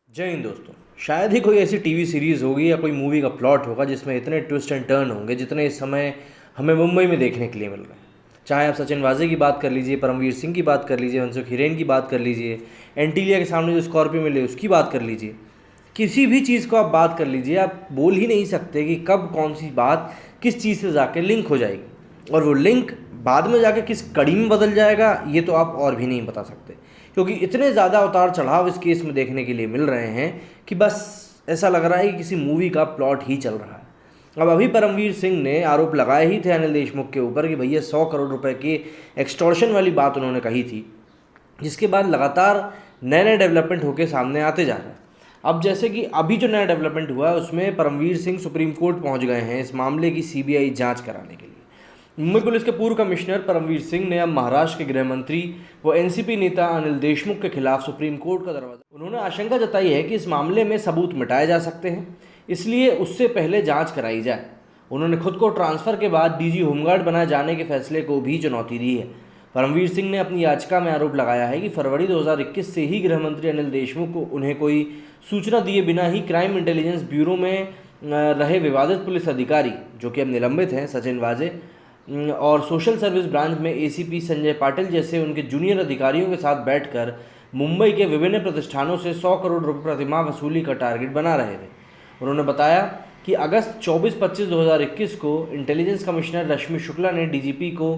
जय हिंद दोस्तों। शायद ही कोई ऐसी टीवी सीरीज़ होगी या कोई मूवी का प्लॉट होगा जिसमें इतने ट्विस्ट एंड टर्न होंगे जितने इस समय हमें मुंबई में देखने के लिए मिल रहे हैं। चाहे आप सचिन वाजे की बात कर लीजिए, परमवीर सिंह की बात कर लीजिए, मनसुख हिरेन की बात कर लीजिए, एंटीलिया के सामने जो स्कॉर्पियो मिले उसकी बात कर लीजिए, किसी भी चीज़ को आप बात कर लीजिए, आप बोल ही नहीं सकते कि कब कौन सी बात किस चीज़ से जाके लिंक हो जाएगी और वो लिंक बाद में जाके किस कड़ी में बदल जाएगा ये तो आप और भी नहीं बता सकते, क्योंकि इतने ज़्यादा उतार चढ़ाव इस केस में देखने के लिए मिल रहे हैं कि बस ऐसा लग रहा है कि किसी मूवी का प्लॉट ही चल रहा है। अब अभी परमवीर सिंह ने आरोप लगाए ही थे अनिल देशमुख के ऊपर कि भैया 100 करोड़ रुपए की एक्सटॉर्शन वाली बात उन्होंने कही थी, जिसके बाद लगातार नए नए डेवलपमेंट होकर सामने आते जा रहे हैं। अब जैसे कि अभी जो नया डेवलपमेंट हुआ है उसमें परमवीर सिंह सुप्रीम कोर्ट पहुंच गए हैं इस मामले की सीबीआई जांच कराने के लिए। मुंबई पुलिस के पूर्व कमिश्नर परमवीर सिंह ने अब महाराष्ट्र के गृह मंत्री व एनसीपी नेता अनिल देशमुख के खिलाफ सुप्रीम कोर्ट का दरवाजा। उन्होंने आशंका जताई है कि इस मामले में सबूत मिटाए जा सकते हैं, इसलिए उससे पहले जांच कराई जाए। उन्होंने खुद को ट्रांसफर के बाद डीजी होमगार्ड बनाए जाने के फैसले को भी चुनौती दी है। परमवीर सिंह ने अपनी याचिका में आरोप लगाया है कि फरवरी 2021 से ही गृह मंत्री अनिल देशमुख को उन्हें कोई सूचना दिए बिना ही क्राइम इंटेलिजेंस ब्यूरो में रहे विवादित पुलिस अधिकारी, जो कि अब निलंबित हैं, सचिन वाजे और सोशल सर्विस ब्रांच में एसीपी संजय पाटिल जैसे उनके जूनियर अधिकारियों के साथ बैठकर मुंबई के विभिन्न प्रतिष्ठानों से 100 करोड़ रुपए प्रतिमाह वसूली का टारगेट बना रहे थे। उन्होंने बताया कि अगस्त 24-25-2021 को इंटेलिजेंस कमिश्नर रश्मि शुक्ला ने डीजीपी को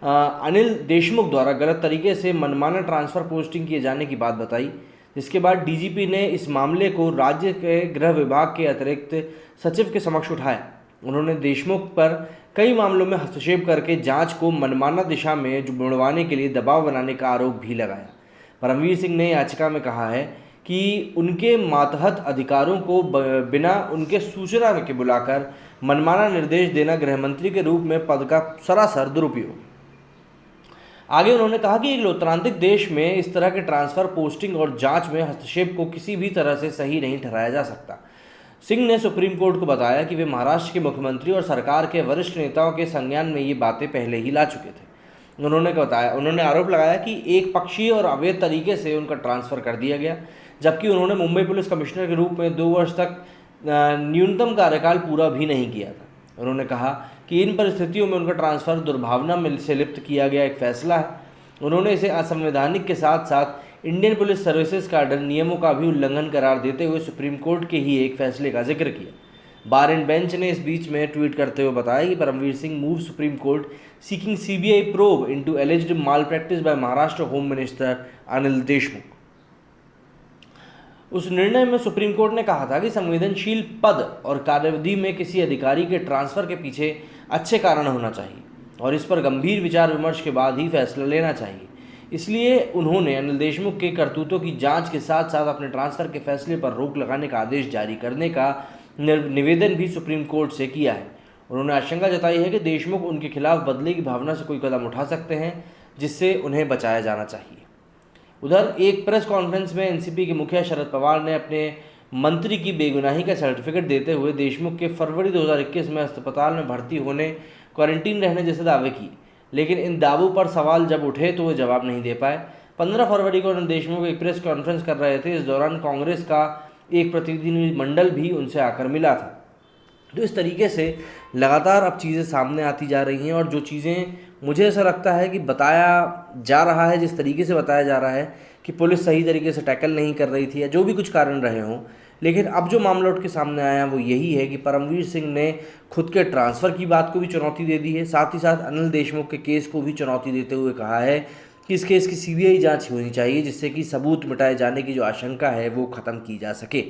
अनिल देशमुख द्वारा गलत तरीके से मनमाना ट्रांसफ़र पोस्टिंग किए जाने की बात बताई, जिसके बाद डीजीपी ने इस मामले को राज्य के गृह विभाग के अतिरिक्त सचिव के समक्ष उठाया। उन्होंने देशमुख पर कई मामलों में हस्तक्षेप करके जांच को मनमाना दिशा में मुड़वाने के लिए दबाव बनाने का आरोप भी लगाया। परमवीर सिंह ने याचिका में कहा है कि उनके मातहत अधिकारों को बिना उनके सूचना के बुलाकर मनमाना निर्देश देना गृह मंत्री के रूप में पद का सरासर दुरुपयोग। आगे उन्होंने कहा कि एक लोकतांत्रिक देश में इस तरह के ट्रांसफ़र, पोस्टिंग और जांच में हस्तक्षेप को किसी भी तरह से सही नहीं ठहराया जा सकता। सिंह ने सुप्रीम कोर्ट को बताया कि वे महाराष्ट्र के मुख्यमंत्री और सरकार के वरिष्ठ नेताओं के संज्ञान में ये बातें पहले ही ला चुके थे। उन्होंने आरोप लगाया कि एक पक्षीय और अवैध तरीके से उनका ट्रांसफ़र कर दिया गया, जबकि उन्होंने मुंबई पुलिस कमिश्नर के रूप में 2 वर्ष तक न्यूनतम कार्यकाल पूरा भी नहीं किया था। उन्होंने कहा कि इन परिस्थितियों में उनका ट्रांसफ़र दुर्भावना से लिप्त किया गया एक फैसला है। उन्होंने इसे असंवैधानिक के साथ साथ इंडियन पुलिस सर्विसेज कार्ड नियमों का भी उल्लंघन करार देते हुए सुप्रीम कोर्ट के ही एक फैसले का जिक्र किया। बार एंड बेंच ने इस बीच में ट्वीट करते हुए बताया कि Paramvir Singh move Supreme Court seeking CBI probe into alleged malpractice by Maharashtra home minister Anil Deshmukh. उस निर्णय में सुप्रीम कोर्ट ने कहा था कि संवेदनशील पद और कार्यविधि में किसी अधिकारी के ट्रांसफ़र के पीछे अच्छे कारण होना चाहिए और इस पर गंभीर विचार विमर्श के बाद ही फैसला लेना चाहिए। इसलिए उन्होंने अनिल देशमुख के करतूतों की जांच के साथ साथ अपने ट्रांसफ़र के फैसले पर रोक लगाने का आदेश जारी करने का निवेदन भी सुप्रीम कोर्ट से किया है। उन्होंने आशंका जताई है कि देशमुख उनके खिलाफ बदले की भावना से कोई कदम उठा सकते हैं, जिससे उन्हें बचाया जाना चाहिए। उधर एक प्रेस कॉन्फ्रेंस में एनसीपी के मुखिया शरद पवार ने अपने मंत्री की बेगुनाही का सर्टिफिकेट देते हुए देशमुख के फरवरी 2021 में अस्पताल में भर्ती होने, क्वारंटीन रहने जैसे दावे किए, लेकिन इन दावों पर सवाल जब उठे तो वे जवाब नहीं दे पाए। 15 फरवरी को अनिल देशमुख एक प्रेस कॉन्फ्रेंस कर रहे थे। इस दौरान कांग्रेस का एक प्रतिनिधिमंडल भी उनसे आकर मिला था। तो इस तरीके से लगातार अब चीज़ें सामने आती जा रही हैं और जो चीज़ें मुझे ऐसा लगता है कि बताया जा रहा है, जिस तरीके से बताया जा रहा है कि पुलिस सही तरीके से टैकल नहीं कर रही थी या जो भी कुछ कारण रहे हों, लेकिन अब जो मामला उठ के सामने आया वो यही है कि परमवीर सिंह ने खुद के ट्रांसफ़र की बात को भी चुनौती दे दी है, साथ ही साथ अनिल देशमुख के केस को भी चुनौती देते हुए कहा है कि इस केस की सीबीआई जांच होनी चाहिए, जिससे कि सबूत मिटाए जाने की जो आशंका है वो ख़त्म की जा सके।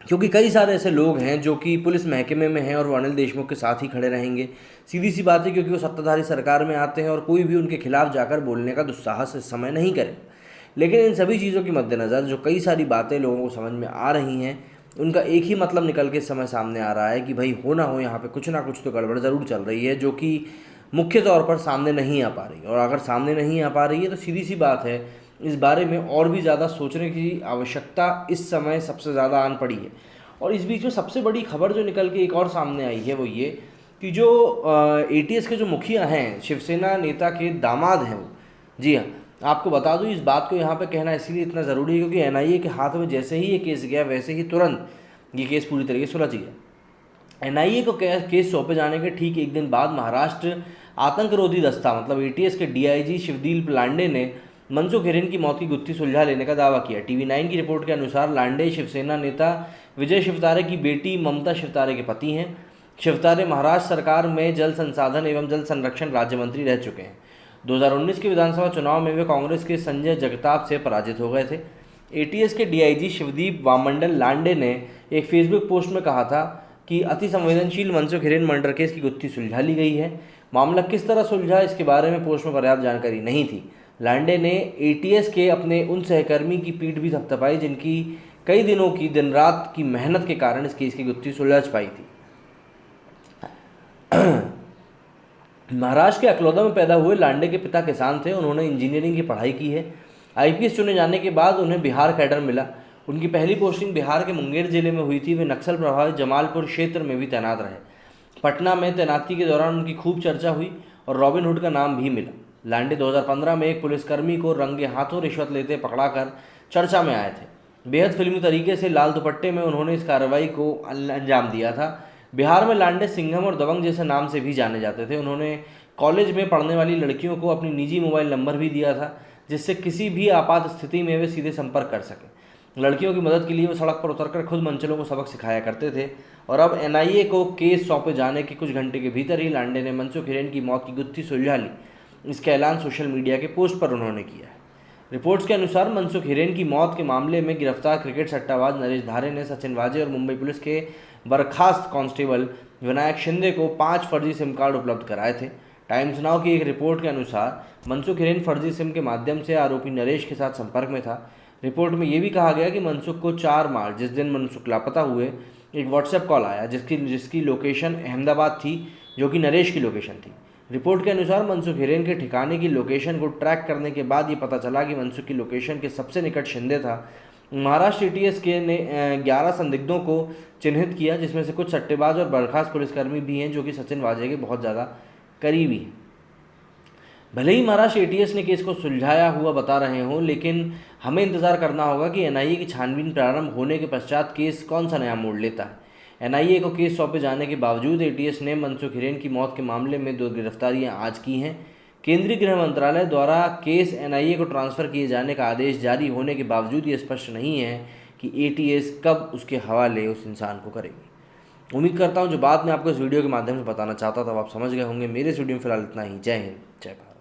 क्योंकि कई सारे ऐसे लोग हैं जो कि पुलिस महकमे में हैं और वो अनिल देशमुख के साथ ही खड़े रहेंगे। सीधी सी बात है, क्योंकि वो सत्ताधारी सरकार में आते हैं और कोई भी उनके खिलाफ जाकर बोलने का दुस्साहस इस समय नहीं करे। लेकिन इन सभी चीज़ों के मद्देनज़र जो कई सारी बातें लोगों को समझ में आ रही हैं, उनका एक ही मतलब निकल के इस समय सामने आ रहा है कि भाई हो ना हो यहाँ पे कुछ ना कुछ तो गड़बड़ ज़रूर चल रही है, जो कि मुख्य तौर पर सामने नहीं आ पा रही। और अगर सामने नहीं आ पा रही है तो सीधी सी बात है, इस बारे में और भी ज़्यादा सोचने की आवश्यकता इस समय सबसे ज़्यादा आन पड़ी है। और इस बीच में सबसे बड़ी खबर जो निकल के एक और सामने आई है वो ये कि जो एटीएस के जो मुखिया हैं, शिवसेना नेता के दामाद हैं वो, जी हाँ, आपको बता दूं, इस बात को यहाँ पे कहना इसीलिए इतना ज़रूरी है क्योंकि एनआईए के हाथ में जैसे ही ये केस गया वैसे ही तुरंत ये केस पूरी तरीके से सुलझ गया। एनआईए को केस सौंपे जाने के ठीक एक दिन बाद महाराष्ट्र आतंकरोधी दस्ता मतलब एटीएस के डीआईजी शिवदीप लांडे ने मनसुख हिरेन की मौत की गुत्थी सुलझा लेने का दावा किया। टीवी 9 की रिपोर्ट के अनुसार लांडे शिवसेना नेता विजय शिवतारे की बेटी ममता शिवतारे के पति हैं। शिवतारे महाराष्ट्र सरकार में जल संसाधन एवं जल संरक्षण राज्य मंत्री रह चुके हैं। 2019 के विधानसभा चुनाव में वे कांग्रेस के संजय जगताप से पराजित हो गए थे। एटीएस के डीआईजी शिवदीप वामंडल लांडे ने एक फेसबुक पोस्ट में कहा था कि अति संवेदनशील मनसुख हिरेन मर्डर केस की गुत्थी सुलझा ली गई है। मामला किस तरह सुलझा इसके बारे में पोस्ट में पर्याप्त जानकारी नहीं थी। लांडे ने एटीएस के अपने उन सहकर्मी की पीठ भी थपथपाई जिनकी कई दिनों की दिन रात की मेहनत के कारण इस केस की गुत्थी सुलझ पाई थी। महाराष्ट्र के अकलौदा में पैदा हुए लांडे के पिता किसान थे। उन्होंने इंजीनियरिंग की पढ़ाई की है। आईपीएस चुने जाने के बाद उन्हें बिहार कैडर मिला। उनकी पहली पोस्टिंग बिहार के मुंगेर जिले में हुई थी। वे नक्सल प्रभावित जमालपुर क्षेत्र में भी तैनात रहे। पटना में तैनाती के दौरान उनकी खूब चर्चा हुई और रॉबिन हुड का नाम भी मिला। लांडे 2015 में एक पुलिसकर्मी को रंगे हाथों रिश्वत लेते पकड़ाकर चर्चा में आए थे। बेहद फिल्मी तरीके से लाल दुपट्टे में उन्होंने इस कार्रवाई को अंजाम दिया था। बिहार में लांडे सिंघम और दबंग जैसे नाम से भी जाने जाते थे। उन्होंने कॉलेज में पढ़ने वाली लड़कियों को अपनी निजी मोबाइल नंबर भी दिया था जिससे किसी भी आपात स्थिति में वे सीधे संपर्क कर सकें। लड़कियों की मदद के लिए वो सड़क पर उतरकर खुद मंचलों को सबक सिखाया करते थे। और अब एनआईए को केस सौंपे जाने के कुछ घंटे के भीतर ही लांडे ने मनसुख हिरेन की मौत की गुत्थी सुलझा ली। इसका ऐलान सोशल मीडिया के पोस्ट पर उन्होंने किया है। रिपोर्ट्स के अनुसार मनसुख हिरेन की मौत के मामले में गिरफ्तार क्रिकेट सट्टाबाज नरेश धारे ने सचिन वाजे और मुंबई पुलिस के बर्खास्त कांस्टेबल विनायक शिंदे को 5 फर्जी सिम कार्ड उपलब्ध कराए थे। टाइम्स नाउ की एक रिपोर्ट के अनुसार मनसुख हिरेन फर्जी सिम के माध्यम से आरोपी नरेश के साथ संपर्क में था। रिपोर्ट में यह भी कहा गया कि मनसुख को 4 मार्च जिस दिन मनसुख लापता हुए एक व्हाट्सएप कॉल आया जिसकी लोकेशन अहमदाबाद थी जो कि नरेश की लोकेशन थी। रिपोर्ट के अनुसार मनसुख हिरेन के ठिकाने की लोकेशन को ट्रैक करने के बाद ये पता चला कि मनसुख की लोकेशन के सबसे निकट शिंदे था। महाराष्ट्र एटीएस के ने 11 संदिग्धों को चिन्हित किया जिसमें से कुछ सट्टेबाज और बर्खास्त पुलिसकर्मी भी हैं जो कि सचिन वाजे के बहुत ज़्यादा करीबी हैं। भले ही महाराष्ट्र एटीएस ने केस को सुलझाया हुआ बता रहे हों लेकिन हमें इंतज़ार करना होगा कि एनआईए की छानबीन प्रारंभ होने के पश्चात केस कौन सा नया मोड़ लेता है। एनआईए को केस सौंपे जाने के बावजूद एटीएस ने मनसुख हिरेन की मौत के मामले में 2 गिरफ्तारियां आज की हैं। केंद्रीय गृह मंत्रालय द्वारा केस एनआईए को ट्रांसफ़र किए जाने का आदेश जारी होने के बावजूद ये स्पष्ट नहीं है कि एटीएस कब उसके हवाले उस इंसान को करेगी। उम्मीद करता हूँ जो बात मैं आपको इस वीडियो के माध्यम से बताना चाहता था वो आप समझ गए होंगे। मेरे इस वीडियो में फिलहाल इतना ही। जय हिंद, जय भारत।